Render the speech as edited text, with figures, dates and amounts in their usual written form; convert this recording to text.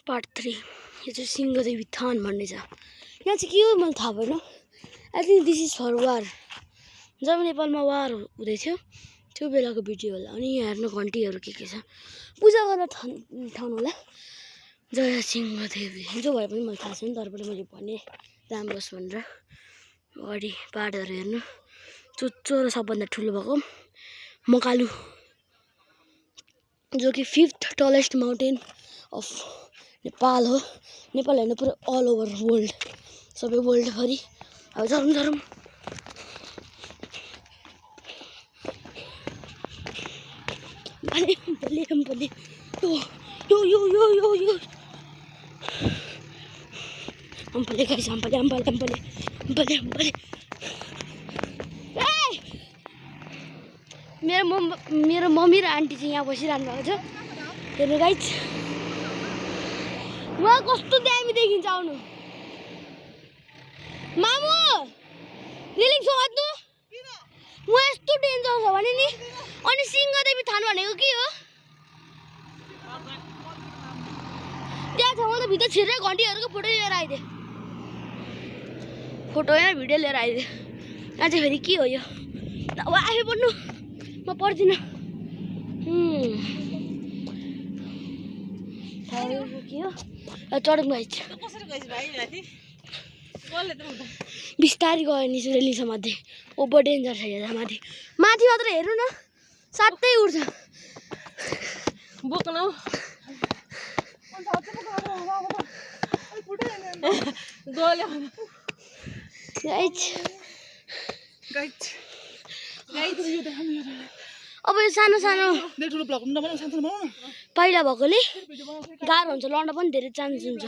Part 3 यो चाहिँ सिंहदेवी थान भन्ने छ। यहाँ चाहिँ के हो मलाई थाहा भएन। I think this is for war. जब नेपालमा वार हुँदै थियो त्यो बेलाको भिडियो होला। अनि यहाँ हेर्नु घन्टीहरू के छ। पूजा गर्न ठाउँ होला। जय सिंहदेवी जो भए पनि मलाई थाहा छैन, तर पनि मैले भने राम्रोस् भनेर। अगाडि पाहाडहरू हेर्नु चुच्चो र सबभन्दा ठुलो भएको मकालु, जो कि 5th tallest mountain of Nepal हो। नेपाल होइन, पुरा अल ओभर वर्ल्ड, सबै वर्ल्डभरि। अब जाउँ जाउँ। अम्पले यो अम्पले गाइस, अम्पले मेरो मम्मी र आन्टी चाहिँ यहाँ बसिरहनु भएको छ। हेर्नु गाइस, उहाँ कस्तो दामी देखिन्छ। आउनु मामु, रेलिङ समात्नु। उहाँ यस्तो डेन्जर छ भने नि। अनि सिंहदेवी थान भनेको के हो? त्यहाँ ठाउँमा त भित्र छिरेर घन्टीहरूको फोटो लिएर आइदिए। फोटो होइन, भिडियो लिएर आइदिए। यहाँ चाहिँ फेरि के हो यो? अब आफै बन्नु, म पर्दिनँ। के हो चढौँ गाइस। बिस्तारै गयो नि रेलिङ माथि। ओभर डेन्जर छ यहाँ माथि। माथि मात्र हेर्नु न, सातै उड्छ। बोक्नु अब यो सानो सानो पहिला भएकोले गाह्रो हुन्छ, लड्न पनि धेरै चान्स हुन्छ।